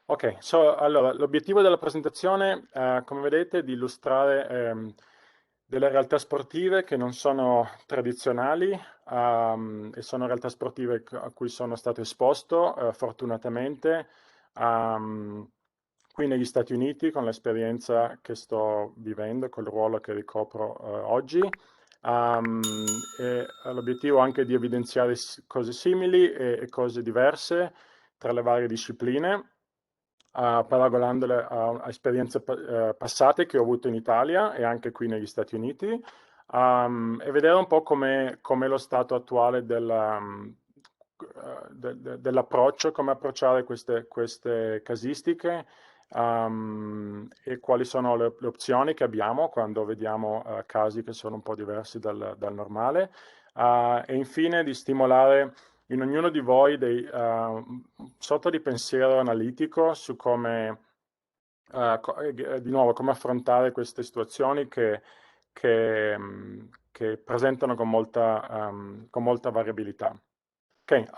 Ok, allora l'obiettivo della presentazione, come vedete, è di illustrare delle realtà sportive che non sono tradizionali e sono realtà sportive a cui sono stato esposto, fortunatamente, ehm, qui negli Stati Uniti con l'esperienza che sto vivendo, col ruolo che ricopro oggi. L'obiettivo anche di evidenziare cose simili e cose diverse tra le varie discipline, paragonandole a esperienze passate che ho avuto in Italia e anche qui negli Stati Uniti, e vedere un po' com'è lo stato attuale dell'approccio, come approcciare queste casistiche, e quali sono le opzioni che abbiamo quando vediamo casi che sono un po' diversi dal normale, e infine di stimolare in ognuno di voi sorta di pensiero analitico su come, di nuovo, come affrontare queste situazioni che presentano con molta variabilità. Ok,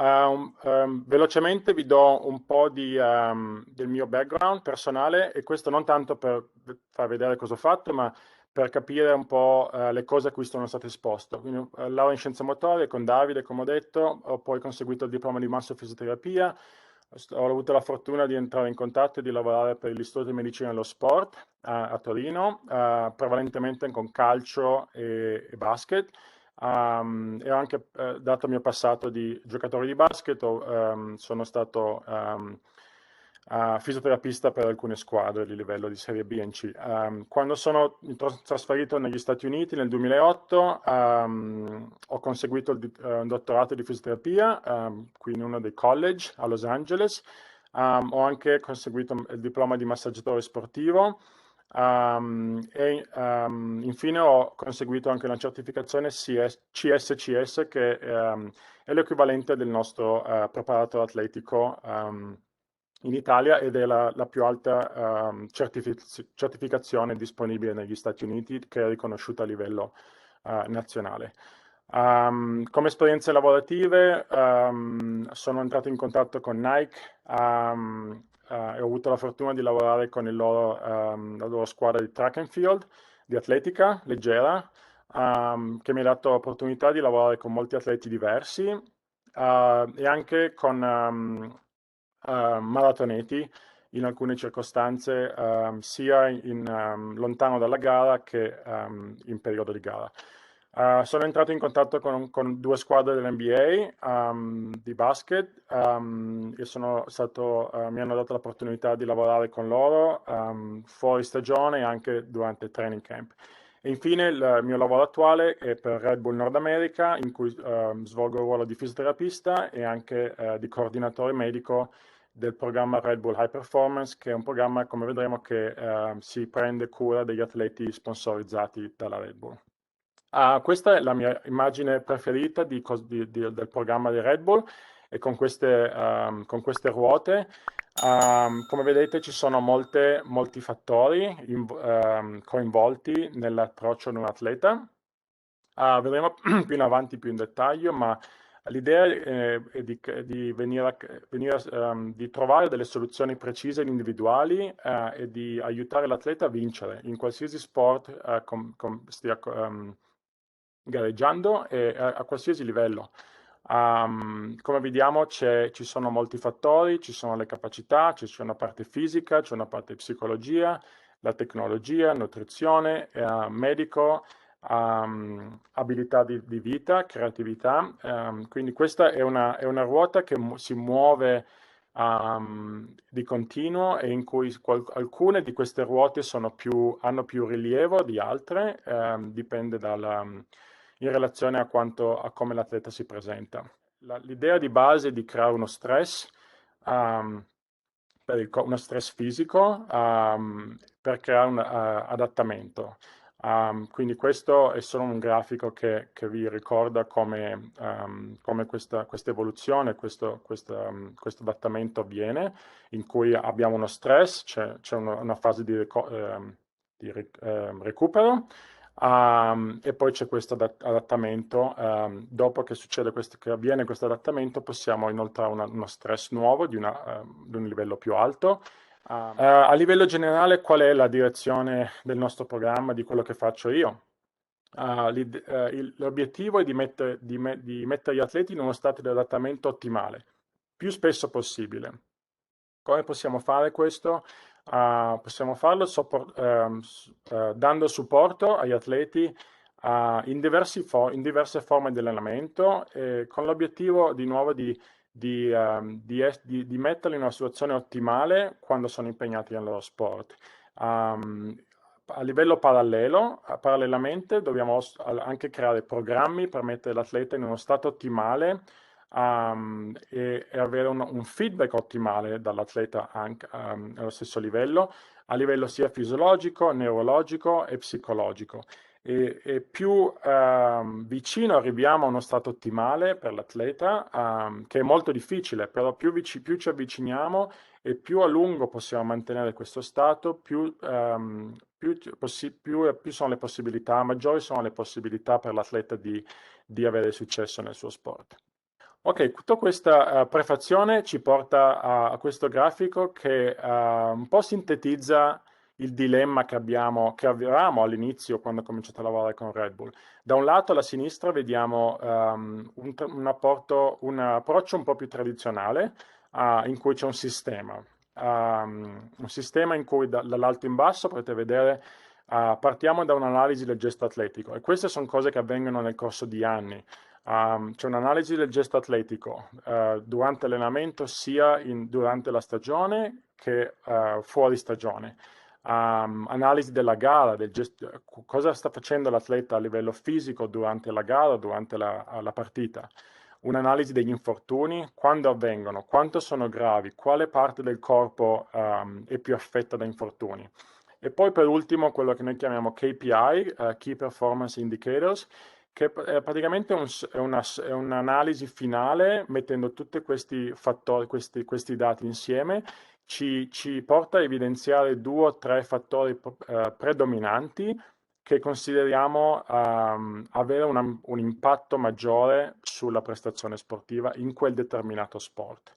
velocemente vi do un po' del mio background personale e questo non tanto per far vedere cosa ho fatto, ma per capire un po' le cose a cui sono stato esposto. Quindi, laurea in scienze motorie con Davide, come ho detto, ho poi conseguito il diploma di massofisioterapia, ho avuto la fortuna di entrare in contatto e di lavorare per l'Istituto di Medicina dello Sport a Torino, prevalentemente con calcio e basket. E ho anche, dato il mio passato di giocatore di basket, sono stato fisioterapista per alcune squadre di livello di Serie B e C. Quando mi sono trasferito negli Stati Uniti nel 2008, ho conseguito un dottorato di fisioterapia qui in uno dei college a Los Angeles. Ho anche conseguito il diploma di massaggiatore sportivo. Infine ho conseguito anche una certificazione CSCS, che è l'equivalente del nostro preparato atletico in Italia, ed è la più alta certificazione disponibile negli Stati Uniti, che è riconosciuta a livello nazionale. Come esperienze lavorative, sono entrato in contatto con Nike, e ho avuto la fortuna di lavorare con la loro squadra di track and field, di atletica leggera, che mi ha dato l'opportunità di lavorare con molti atleti diversi, e anche con maratoneti in alcune circostanze, sia lontano dalla gara che in periodo di gara. Sono entrato in contatto con due squadre dell'NBA di basket, e mi hanno dato l'opportunità di lavorare con loro fuori stagione e anche durante il training camp. E infine il mio lavoro attuale è per Red Bull Nord America, in cui svolgo il ruolo di fisioterapista e anche di coordinatore medico del programma Red Bull High Performance, che è un programma, come vedremo, che si prende cura degli atleti sponsorizzati dalla Red Bull. Questa è la mia immagine preferita del programma di Red Bull, e con queste ruote. Come vedete ci sono molti fattori coinvolti nell'approccio di un atleta. Vedremo più in avanti, più in dettaglio, ma l'idea è di trovare delle soluzioni precise ed individuali, e di aiutare l'atleta a vincere in qualsiasi sport stia gareggiando, e a qualsiasi livello. Come vediamo ci sono molti fattori, ci sono le capacità, c'è una parte fisica, c'è una parte psicologia, la tecnologia, nutrizione, medico, abilità di vita, creatività. Quindi questa è una ruota che si muove di continuo, e in cui alcune di queste ruote hanno più rilievo di altre, dipende in relazione a come l'atleta si presenta. L'idea di base è di creare uno stress, um, uno stress fisico, per creare un adattamento. Quindi questo è solo un grafico che vi ricorda come questa evoluzione, questo adattamento avviene, in cui abbiamo uno stress, c'è una fase di recupero, E poi c'è questo adattamento. Dopo che succede questo, che avviene questo adattamento, possiamo inoltrare uno stress nuovo di un livello più alto. A livello generale, qual è la direzione del nostro programma, di quello che faccio io? L'obiettivo è di mettere gli atleti in uno stato di adattamento ottimale, più spesso possibile. Come possiamo fare questo? Possiamo farlo dando supporto agli atleti in diverse forme di allenamento, con l'obiettivo di nuovo di metterli in una situazione ottimale quando sono impegnati nel loro sport. Um, a livello parallelamente, dobbiamo anche creare programmi per mettere l'atleta in uno stato ottimale, e avere un feedback ottimale dall'atleta anche allo stesso a livello sia fisiologico, neurologico e psicologico. E più vicino arriviamo a uno stato ottimale per l'atleta, che è molto difficile, però più ci avviciniamo e più a lungo possiamo mantenere questo stato, più sono le possibilità, maggiori sono le possibilità per l'atleta di avere successo nel suo sport. Ok, tutta questa prefazione ci porta a questo grafico che un po' sintetizza il dilemma che avevamo all'inizio quando ho cominciato a lavorare con Red Bull. Da un lato alla sinistra vediamo un approccio un po' più tradizionale, in cui c'è un sistema in cui dall'alto in basso potete vedere, partiamo da un'analisi del gesto atletico, e queste sono cose che avvengono nel corso di anni. C'è un'analisi del gesto atletico durante l'allenamento, sia durante la stagione che fuori stagione. Analisi della gara, cosa sta facendo l'atleta a livello fisico durante la gara, durante la partita. Un'analisi degli infortuni, quando avvengono, quanto sono gravi, quale parte del corpo è più affetta da infortuni. E poi per ultimo quello che noi chiamiamo KPI, Key Performance Indicators, che è praticamente è un'analisi finale, mettendo tutti questi fattori, questi dati insieme, ci porta a evidenziare 2 o 3 fattori predominanti che consideriamo avere un impatto maggiore sulla prestazione sportiva in quel determinato sport.